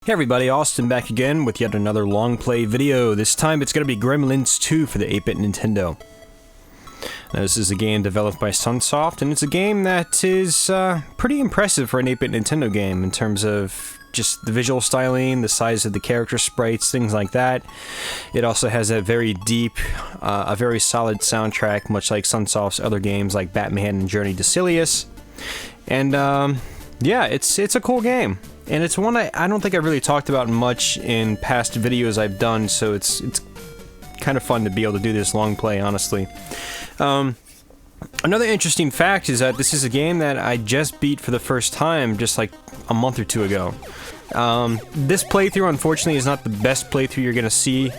Hey everybody, Austin back again with yet another long play video. This time it's going to be Gremlins 2 for the 8-bit Nintendo. Now, this is a game developed by Sunsoft, and it's a game that is pretty impressive for an 8-bit Nintendo game in terms of just the visual styling, the size of the character sprites, things like that. It also has a very deep, a very solid soundtrack, much like Sunsoft's other games like Batman and Journey to Silius. And yeah, it's a cool game. And it's one I don't think I've really talked about much in past videos I've done, so it's kind of fun to be able to do this long play, honestly. Another interesting fact is that this is a game that I just beat for the first time just like a month or two ago. This playthrough, unfortunately, is not the best playthrough you're going to see.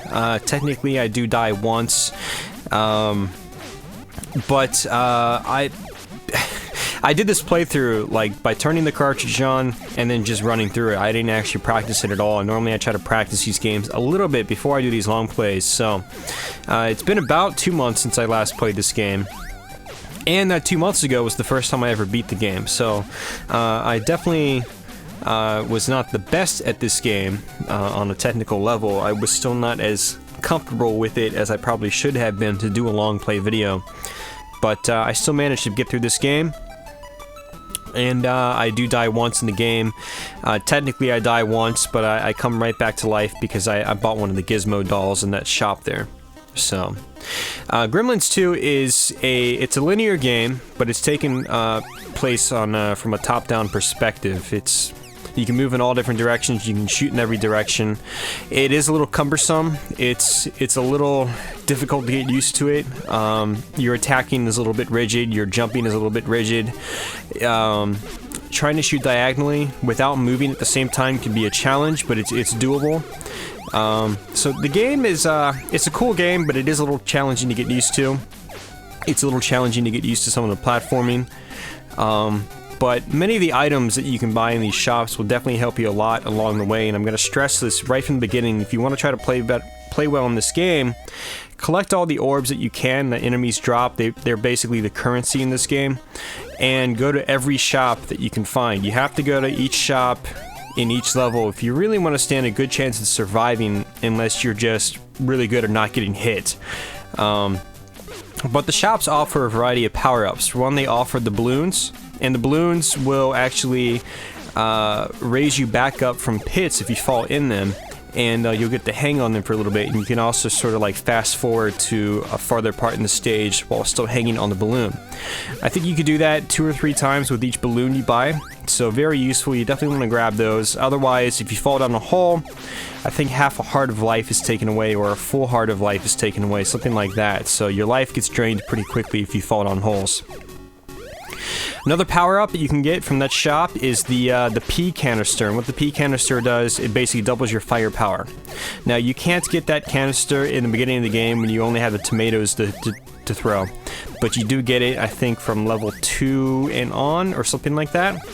Technically, I do die once, but I did this playthrough like by turning the cartridge on and then just running through it. I didn't actually practice it at all. Normally I try to practice these games a little bit before I do these long plays. So it's been about 2 months since I last played this game. And that 2 months ago was the first time I ever beat the game. So I definitely was not the best at this game on a technical level. I was still not as comfortable with it as I probably should have been to do a long play video. But I still managed to get through this game. And I do die once in the game. Technically I die once, but I come right back to life because I bought one of the Gizmo dolls in that shop there. So, Gremlins 2 is it's a linear game, but it's taken place on from a top-down perspective. You can move in all different directions, you can shoot in every direction. It is a little cumbersome, it's a little difficult to get used to it. Your attacking is a little bit rigid, your jumping is a little bit rigid. Trying to shoot diagonally without moving at the same time can be a challenge, but it's doable. So the game is, it's a cool game, but it is a little challenging to get used to. It's a little challenging to get used to some of the platforming. But many of the items that you can buy in these shops will definitely help you a lot along the way, and I'm going to stress this right from the beginning. If you want to try to play well in this game, collect all the orbs that you can that enemies drop. They're basically the currency in this game, and go to every shop that you can find. You have to go to each shop in each level if you really want to stand a good chance of surviving, unless you're just really good at not getting hit. But the shops offer a variety of power-ups. For one, they offer the balloons, and the balloons will actually raise you back up from pits if you fall in them, and you'll get to hang on them for a little bit, and you can also sort of like fast forward to a farther part in the stage while still hanging on the balloon. I think you could do that 2 or 3 times with each balloon you buy, so very useful. You definitely want to grab those. Otherwise, if you fall down a hole, I think half a heart of life is taken away, or a full heart of life is taken away, something like that. So your life gets drained pretty quickly if you fall down holes. Another power-up that you can get from that shop is the pea canister, and what the pea canister does, it basically doubles your firepower. Now, you can't get that canister in the beginning of the game when you only have the tomatoes to throw, but you do get it, I think, from level 2 and on, or something like that.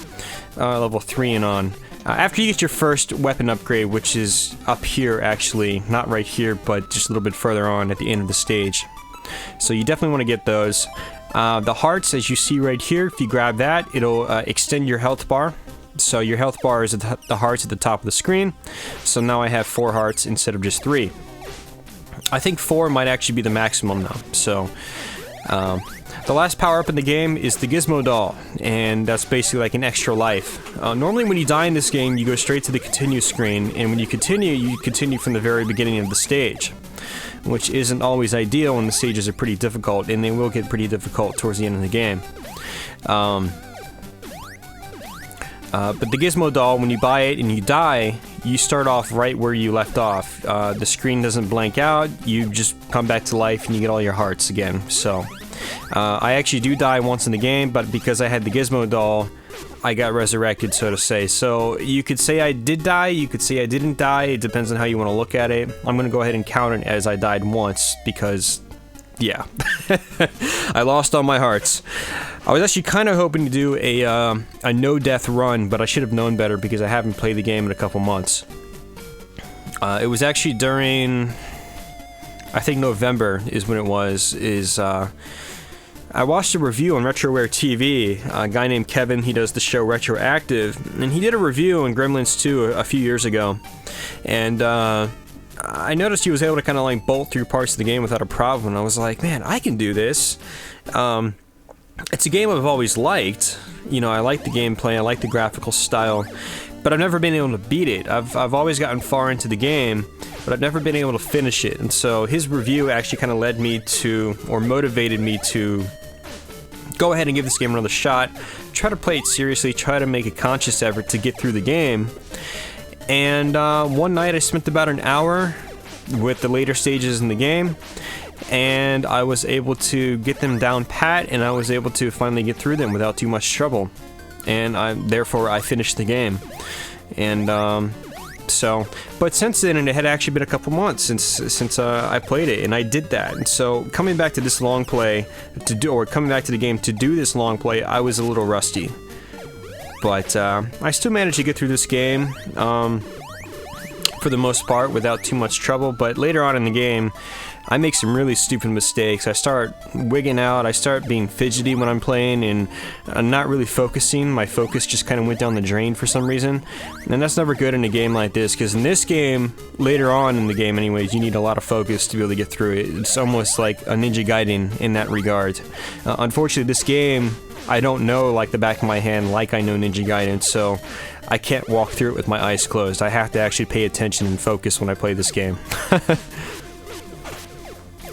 Level 3 and on. After you get your first weapon upgrade, which is up here, actually, not right here, but just a little bit further on at the end of the stage. So you definitely want to get those. The hearts, as you see right here, if you grab that, it'll extend your health bar. So your health bar is the hearts at the top of the screen. So now I have 4 hearts instead of just 3. I think 4 might actually be the maximum now. So the last power-up in the game is the Gizmo doll, and that's basically like an extra life. Normally when you die in this game, you go straight to the continue screen, and when you continue from the very beginning of the stage, which isn't always ideal when the stages are pretty difficult, and they will get pretty difficult towards the end of the game. But the Gizmo doll, when you buy it and you die, you start off right where you left off. The screen doesn't blank out, you just come back to life and you get all your hearts again. So, I actually do die once in the game, but because I had the Gizmo doll, I got resurrected, so to say. So you could say I did die, you could say I didn't die, it depends on how you want to look at it. I'm going to go ahead and count it as I died once, because, yeah. I lost all my hearts. I was actually kind of hoping to do a no-death run, but I should have known better because I haven't played the game in a couple months. It was actually during, I think November is when it was, I watched a review on RetroWare TV. A guy named Kevin, he does the show Retroactive, and he did a review on Gremlins 2 a few years ago. And I noticed he was able to kind of like bolt through parts of the game without a problem. And I was like, man, I can do this. It's a game I've always liked. You know, I like the gameplay, I like the graphical style, but I've never been able to beat it. I've always gotten far into the game, but I've never been able to finish it. And so his review actually kind of led me to, or motivated me to, go ahead and give this game another shot, try to play it seriously, try to make a conscious effort to get through the game. And one night I spent about an hour with the later stages in the game, and I was able to get them down pat, and I was able to finally get through them without too much trouble. And therefore I finished the game. And but since then, and it had actually been a couple months since I played it, and I did that. And so coming back to this long play coming back to the game to do this long play, I was a little rusty. But I still managed to get through this game for the most part without too much trouble. But later on in the game, I make some really stupid mistakes. I start wigging out, I start being fidgety when I'm playing, and I'm not really focusing. My focus just kind of went down the drain for some reason. And that's never good in a game like this, because in this game, later on in the game anyways, you need a lot of focus to be able to get through it. It's almost like a Ninja Gaiden in that regard. Unfortunately, this game, I don't know like the back of my hand like I know Ninja Gaiden, so I can't walk through it with my eyes closed. I have to actually pay attention and focus when I play this game.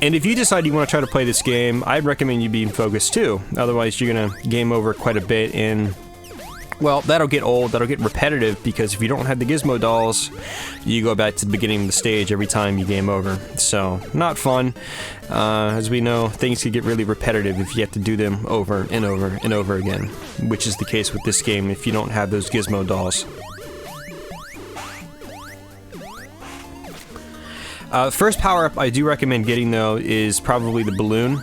And if you decide you want to try to play this game, I'd recommend you being focused too. Otherwise, you're going to game over quite a bit, and well, that'll get old, that'll get repetitive, because if you don't have the gizmo dolls, you go back to the beginning of the stage every time you game over. So, not fun. As we know, things can get really repetitive if you have to do them over and over and over again, which is the case with this game if you don't have those gizmo dolls. First power-up I do recommend getting, though, is probably the balloon.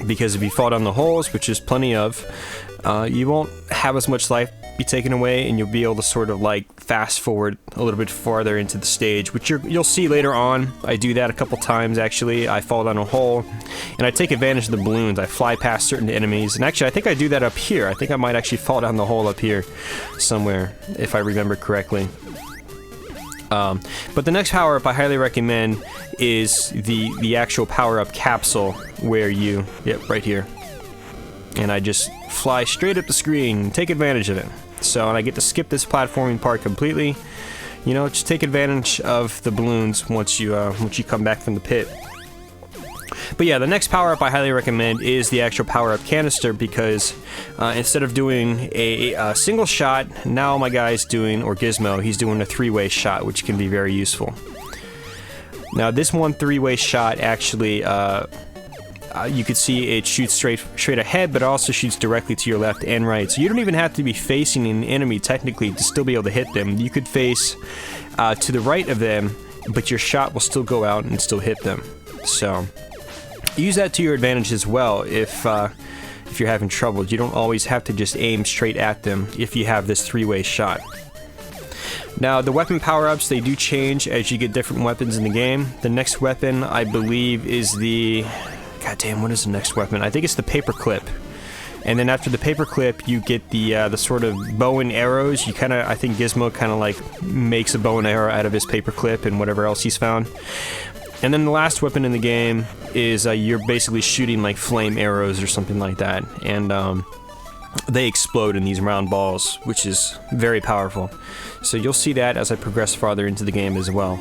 Because if you fall down the holes, which is plenty of, you won't have as much life be taken away, and you'll be able to sort of like fast forward a little bit farther into the stage, which you'll see later on. I do that a couple times, actually. I fall down a hole, and I take advantage of the balloons. I fly past certain enemies, and actually I think I do that up here. I think I might actually fall down the hole up here somewhere, if I remember correctly. But the next power-up I highly recommend is the actual power-up capsule, where you, yep, right here. And I just fly straight up the screen and take advantage of it. So, and I get to skip this platforming part completely. You know, just take advantage of the balloons once you come back from the pit. But yeah, the next power-up I highly recommend is the actual power-up canister, because instead of doing a single shot, now my guy's doing, or Gizmo, he's doing a three-way shot, which can be very useful. Now, this one three-way shot actually, you could see it shoots straight ahead, but it also shoots directly to your left and right. So you don't even have to be facing an enemy, technically, to still be able to hit them. You could face to the right of them, but your shot will still go out and still hit them. So use that to your advantage as well if you're having trouble. You don't always have to just aim straight at them if you have this three-way shot. Now, the weapon power-ups, they do change as you get different weapons in the game. The next weapon, I believe, is the... Goddamn, what is the next weapon? I think it's the paperclip. And then after the paperclip, you get the sort of bow and arrows. You kind of, I think Gizmo kind of like makes a bow and arrow out of his paperclip and whatever else he's found. And then the last weapon in the game is you're basically shooting like flame arrows or something like that. And they explode in these round balls, which is very powerful. So you'll see that as I progress farther into the game as well.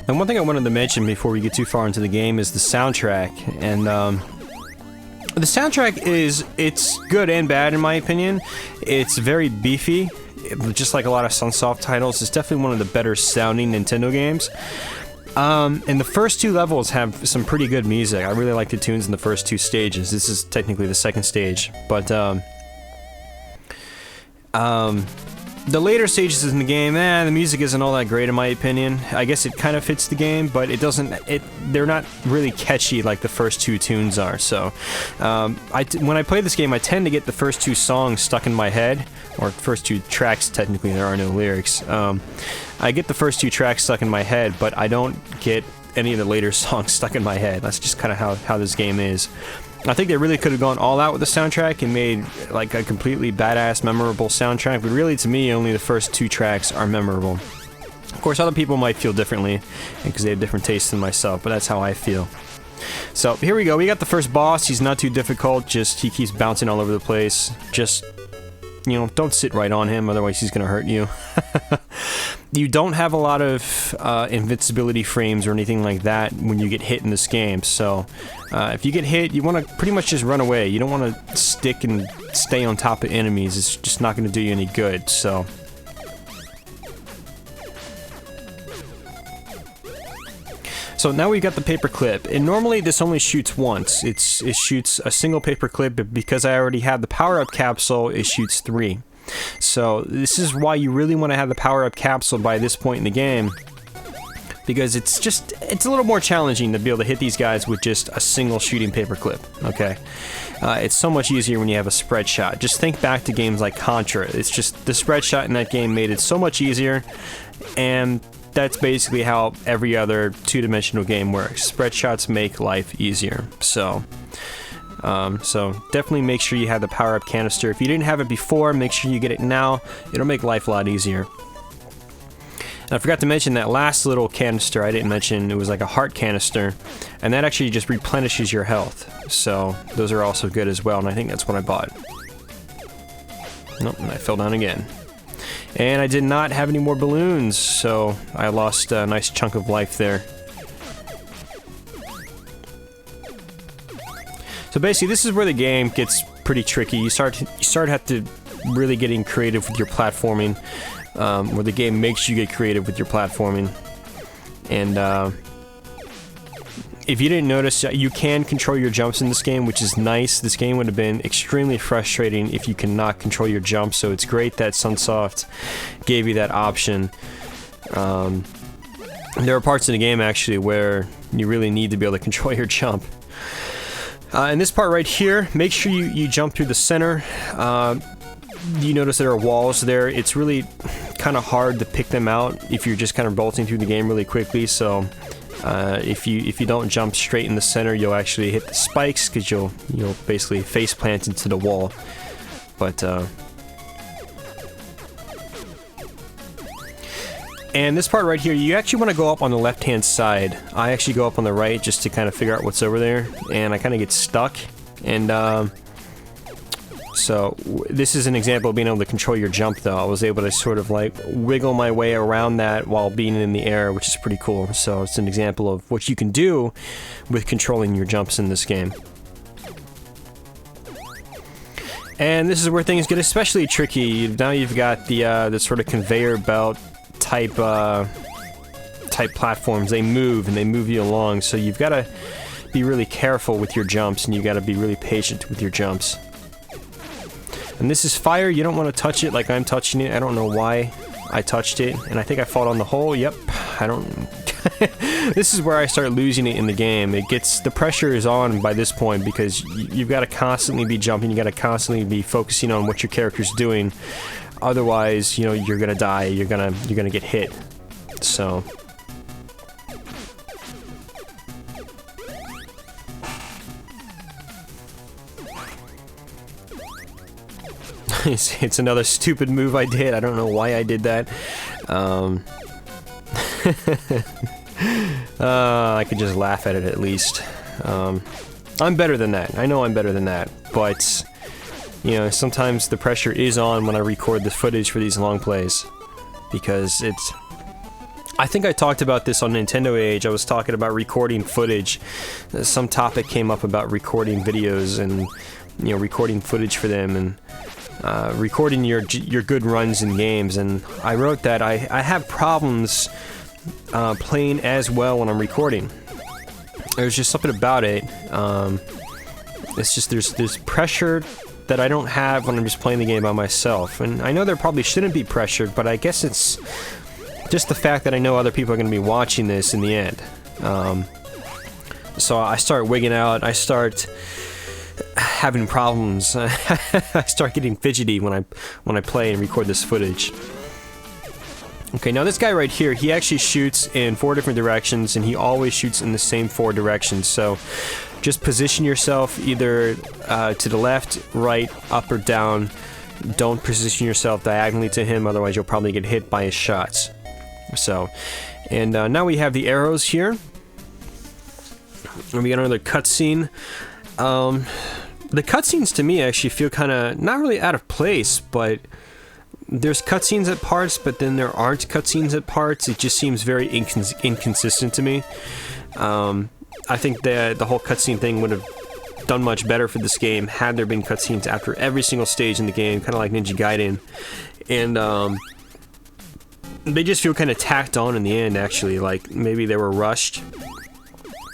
And one thing I wanted to mention before we get too far into the game is the soundtrack. And the soundtrack it's good and bad in my opinion. It's very beefy, just like a lot of Sunsoft titles. It's definitely one of the better sounding Nintendo games. And the first two levels have some pretty good music. I really like the tunes in the first two stages. This is technically the second stage, but the later stages in the game, the music isn't all that great in my opinion. I guess it kind of fits the game, but it doesn't. They're not really catchy like the first two tunes are. So, when I play this game, I tend to get the first two songs stuck in my head, or first two tracks. Technically, there are no lyrics. I get the first two tracks stuck in my head, but I don't get any of the later songs stuck in my head. That's just kind of how this game is. I think they really could have gone all out with the soundtrack and made like a completely badass, memorable soundtrack, but really to me, only the first two tracks are memorable. Of course, other people might feel differently because they have different tastes than myself, but that's how I feel. So here we go. We got the first boss. He's not too difficult, just he keeps bouncing all over the place. Just, you know, don't sit right on him, otherwise he's gonna hurt you. You don't have a lot of invincibility frames or anything like that when you get hit in this game, so if you get hit, you want to pretty much just run away. You don't want to stick and stay on top of enemies. It's just not going to do you any good, so... So now we've got the paper clip, and normally this only shoots once. It shoots a single paper clip, but because I already had the power-up capsule, it shoots 3. So this is why you really want to have the power-up capsule by this point in the game, because it's a little more challenging to be able to hit these guys with just a single shooting paper clip. Okay, it's so much easier when you have a spread shot. Just think back to games like Contra. It's just the spread shot in that game made it so much easier, and that's basically how every other two-dimensional game works. Spread shots make life easier. So definitely make sure you have the power-up canister. If you didn't have it before, make sure you get it now. It'll make life a lot easier. And I forgot to mention that last little canister I didn't mention. It was like a heart canister, and that actually just replenishes your health. So those are also good as well, and I think that's what I bought. Nope, and I fell down again. And I did not have any more balloons, so I lost a nice chunk of life there. So basically, this is where the game gets pretty tricky. You start to have to really getting creative with your platforming, where the game makes you get creative with your platforming. And if you didn't notice, you can control your jumps in this game, which is nice. This game would have been extremely frustrating if you cannot control your jumps, so it's great that Sunsoft gave you that option. There are parts in the game, actually, where you really need to be able to control your jump. In this part right here, make sure you jump through the center. You notice there are walls there. It's really kind of hard to pick them out if you're just kind of bolting through the game really quickly, so if you don't jump straight in the center, you'll actually hit the spikes, because you'll basically face plant into the wall. But and this part right here, you actually want to go up on the left-hand side. I actually go up on the right just to kind of figure out what's over there, and I kind of get stuck. And so this is an example of being able to control your jump, though. I was able to sort of like wiggle my way around that while being in the air, which is pretty cool. So it's an example of what you can do with controlling your jumps in this game. And this is where things get especially tricky. Now you've got the sort of conveyor belt type platforms. They move and they move you along, so you've got to be really careful with your jumps, and you've got to be really patient with your jumps. And this is fire. You don't want to touch it like I'm touching it. I don't know why I touched it, and I think I fought on the hole. Yep, I don't... This is where I start losing it in the game. The pressure is on by this point, because you've got to constantly be jumping. You got to constantly be focusing on what your character's doing. Otherwise, you know, you're gonna die. You're gonna get hit. So. It's another stupid move I did. I don't know why I did that. I could just laugh at it at least. I'm better than that. I know I'm better than that. But, you know, sometimes the pressure is on when I record the footage for these long plays. Because I think I talked about this on Nintendo Age. I was talking about recording footage. Some topic came up about recording videos and, you know, recording footage for them and recording your good runs in games. And I wrote that I have problems playing as well when I'm recording. There's just something about it. It's just there's pressure that I don't have when I'm just playing the game by myself. And I know there probably shouldn't be pressured, but I guess it's just the fact that I know other people are going to be watching this in the end. So I start wigging out, I start having problems, I start getting fidgety when I play and record this footage. Okay, now this guy right here, he actually shoots in 4 different directions, and he always shoots in the same 4 directions, so just position yourself either to the left, right, up, or down. Don't position yourself diagonally to him, otherwise you'll probably get hit by his shots. So, and now we have the arrows here. And we got another cutscene. The cutscenes to me actually feel kind of not really out of place, but there's cutscenes at parts, but then there aren't cutscenes at parts. It just seems very inconsistent to me. I think the whole cutscene thing would have done much better for this game had there been cutscenes after every single stage in the game, kind of like Ninja Gaiden. And they just feel kind of tacked on in the end, actually. Like, maybe they were rushed.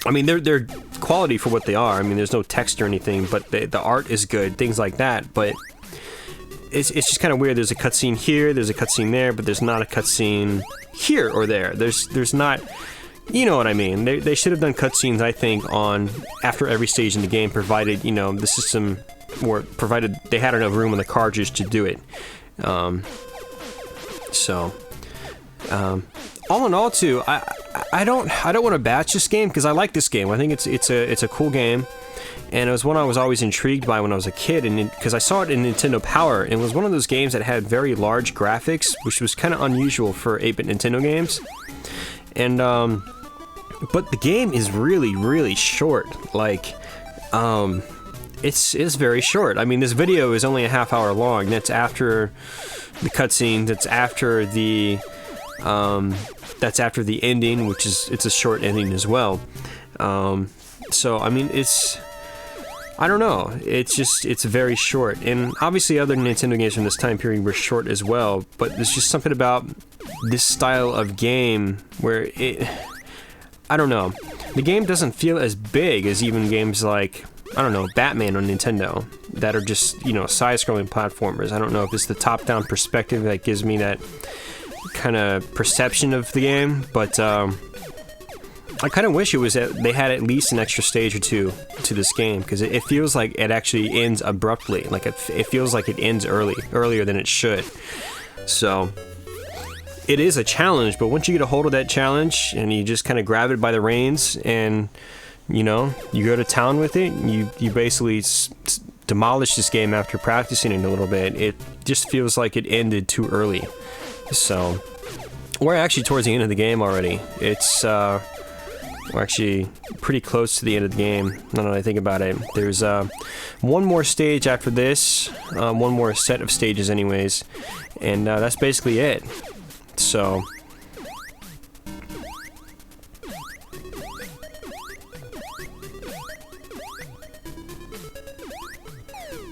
I mean, they're quality for what they are. I mean, there's no text or anything, but the art is good, things like that. But it's just kind of weird. There's a cutscene here, there's a cutscene there, but there's not a cutscene here or there. There's not... You know what I mean. They should have done cutscenes, I think, on after every stage in the game, provided, you know, the system, or provided they had enough room on the cartridge to do it. All in all, too, I don't want to bash this game because I like this game. I think it's a cool game, and it was one I was always intrigued by when I was a kid, and because I saw it in Nintendo Power, and it was one of those games that had very large graphics, which was kind of unusual for 8-bit Nintendo games. And but the game is really, really short. Like, it's very short. I mean, this video is only a half hour long. That's after the cutscene. That's after the ending, which is it's a short ending as well. So I mean, I don't know. It's very short. And obviously, other Nintendo games from this time period were short as well. But there's just something about this style of game where I don't know. The game doesn't feel as big as even games like, I don't know, Batman on Nintendo, that are just, you know, side-scrolling platformers. I don't know if it's the top-down perspective that gives me that kind of perception of the game, but I kind of wish it was that they had at least an extra stage or two to this game, because it feels like it actually ends abruptly. Like it feels like it ends earlier than it should. So it is a challenge, but once you get a hold of that challenge and you just kind of grab it by the reins and, you know, you go to town with it, you basically demolish this game after practicing it a little bit. It just feels like it ended too early. So we're actually towards the end of the game already. It's we're actually pretty close to the end of the game, now that I think about it. There's one more stage after this, one more set of stages anyways, and that's basically it. So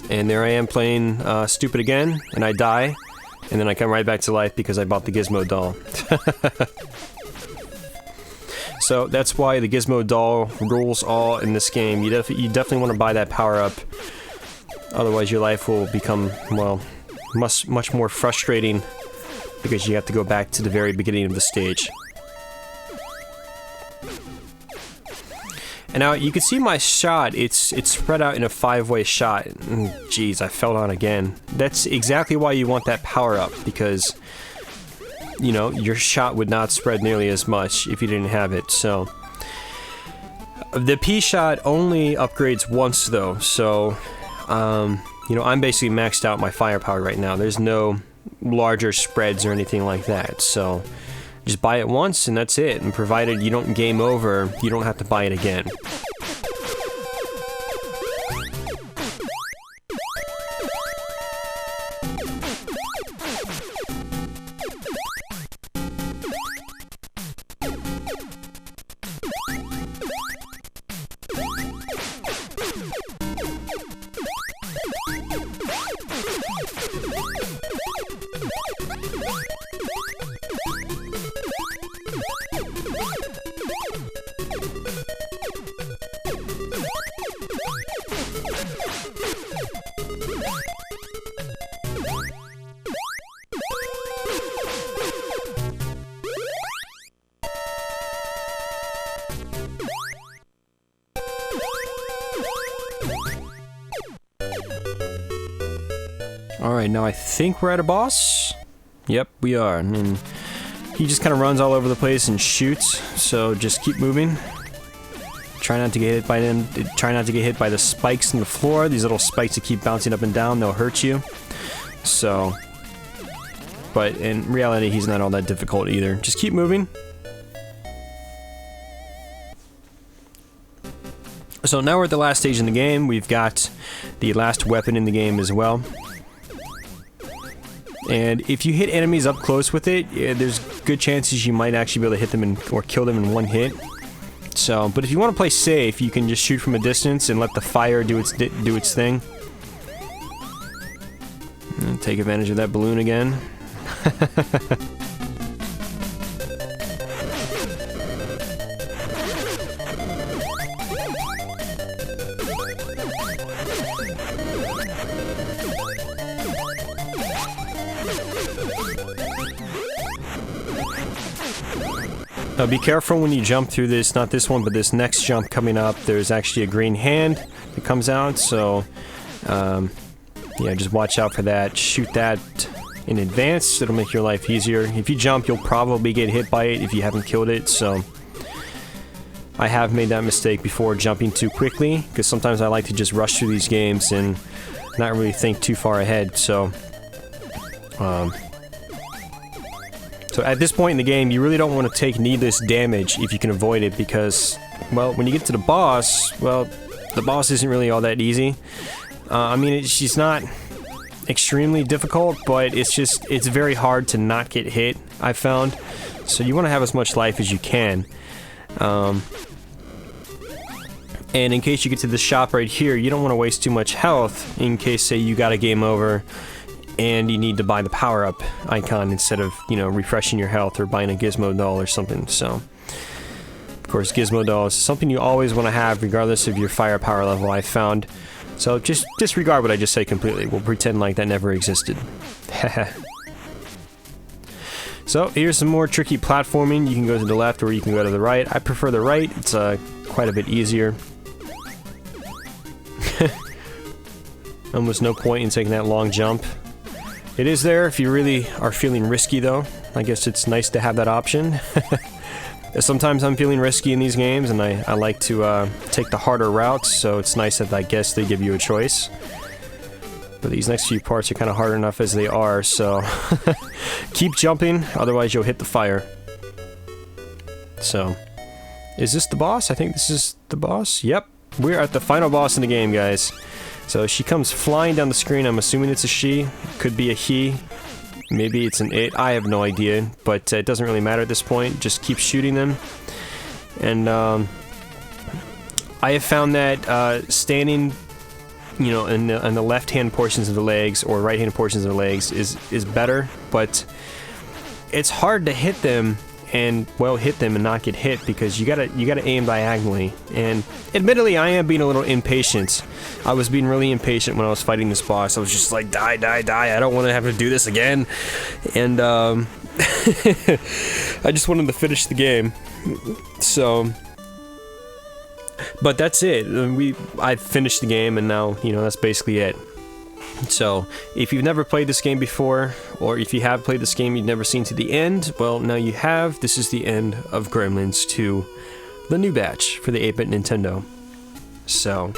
and there I am playing stupid again, and I die, and then I come right back to life because I bought the Gizmo doll. So that's why the Gizmo doll rules all in this game. You definitely want to buy that power up, otherwise your life will become, well, much more frustrating, because you have to go back to the very beginning of the stage. And now you can see my shot, it's spread out in a 5-way shot. Jeez, I fell down again. That's exactly why you want that power up, because, you know, your shot would not spread nearly as much if you didn't have it. So the P shot only upgrades once though, so you know, I'm basically maxed out my firepower right now. There's no larger spreads or anything like that, so just buy it once and that's it, and provided you don't game over, you don't have to buy it again. Alright, now I think we're at a boss. Yep, we are. I mean, he just kind of runs all over the place and shoots, so just keep moving. Try not to get hit by them. Try not to get hit by the spikes in the floor. These little spikes that keep bouncing up and down, they'll hurt you. So, but in reality, he's not all that difficult either. Just keep moving. So now we're at the last stage in the game. We've got the last weapon in the game as well. And if you hit enemies up close with it, there's good chances you might actually be able to hit them or kill them in one hit. So, but if you want to play safe, you can just shoot from a distance and let the fire do its thing. And take advantage of that balloon again. Now be careful when you jump through this, not this one, but this next jump coming up. There's actually a green hand that comes out, so yeah, just watch out for that. Shoot that in advance, it'll make your life easier. If you jump, you'll probably get hit by it if you haven't killed it, so I have made that mistake before, jumping too quickly, because sometimes I like to just rush through these games and not really think too far ahead, so so at this point in the game, you really don't want to take needless damage if you can avoid it, because, well, when you get to the boss, well, the boss isn't really all that easy. I mean, she's not extremely difficult, but it's very hard to not get hit, I've found. So you want to have as much life as you can. And in case you get to this shop right here, you don't want to waste too much health in case, say, you got a game over and you need to buy the power-up icon instead of, you know, refreshing your health or buying a gizmo doll or something. So, of course, gizmo doll is something you always want to have regardless of your firepower level, I found. So just disregard what I just said completely. We'll pretend like that never existed. So here's some more tricky platforming. You can go to the left or you can go to the right. I prefer the right. It's quite a bit easier. Almost no point in taking that long jump. It is there if you really are feeling risky, though. I guess it's nice to have that option. Sometimes I'm feeling risky in these games, and I like to take the harder routes, so it's nice that I guess they give you a choice. But these next few parts are kind of hard enough as they are, so keep jumping, otherwise you'll hit the fire. So, is this the boss? I think this is the boss. Yep, we're at the final boss in the game, guys. So she comes flying down the screen. I'm assuming it's a she. Could be a he. Maybe it's an it. I have no idea. But it doesn't really matter at this point. Just keep shooting them. And I have found that standing, you know, in the left-hand portions of the legs or right-hand portions of the legs is better. But it's hard to hit them and, well, hit them and not get hit because you gotta aim diagonally. And admittedly, I am being a little impatient. I was being really impatient when I was fighting this boss. I was just like, die, die, die, I don't want to have to do this again. And I just wanted to finish the game. So, but that's it. I finished the game, and now, you know, that's basically it. So, if you've never played this game before, or if you have played this game you've never seen to the end, well, now you have. This is the end of Gremlins 2, the new batch for the 8-bit Nintendo. So...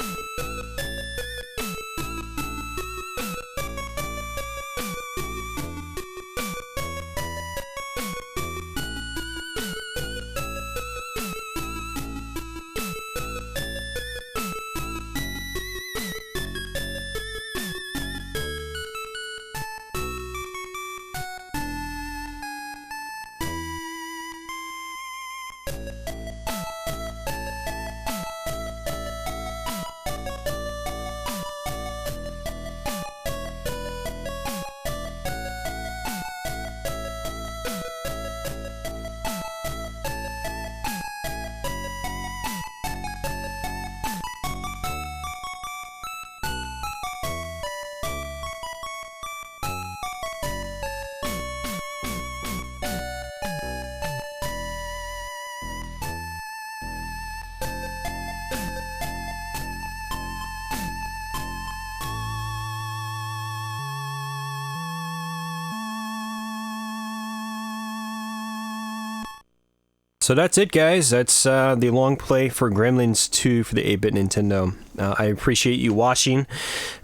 So that's it, guys. That's the long play for Gremlins 2 for the 8-bit Nintendo. I appreciate you watching.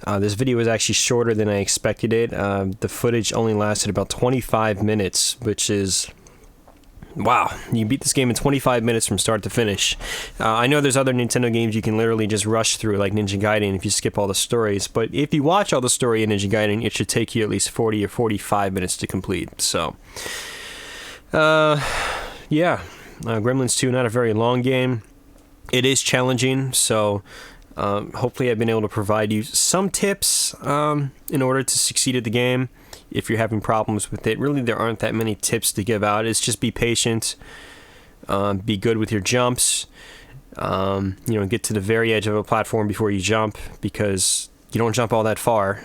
This video was actually shorter than I expected it. The footage only lasted about 25 minutes, which is... wow, you beat this game in 25 minutes from start to finish. I know there's other Nintendo games you can literally just rush through, like Ninja Gaiden, if you skip all the stories. But if you watch all the story in Ninja Gaiden, it should take you at least 40 or 45 minutes to complete. So, yeah. Gremlins 2, not a very long game. It is challenging, so hopefully I've been able to provide you some tips in order to succeed at the game. If you're having problems with it, really there aren't that many tips to give out. It's just be patient, be good with your jumps, get to the very edge of a platform before you jump, because you don't jump all that far.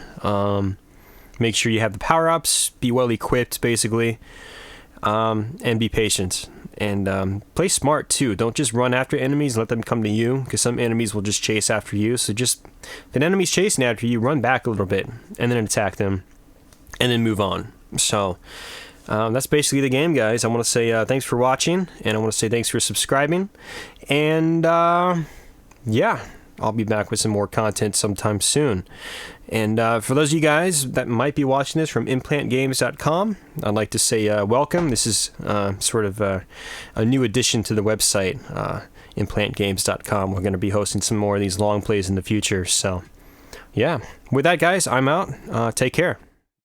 Make sure you have the power-ups, be well equipped basically, and be patient. And play smart too. Don't just run after enemies, let them come to you, because some enemies will just chase after you. So just, if an enemy's chasing after you, run back a little bit and then attack them and then move on. So that's basically the game, guys. I want to say thanks for watching, and I want to say thanks for subscribing. And yeah, I'll be back with some more content sometime soon. And for those of you guys that might be watching this from implantgames.com, I'd like to say welcome. This is sort of a new addition to the website, implantgames.com. We're going to be hosting some more of these long plays in the future. So, yeah. With that, guys, I'm out. Take care.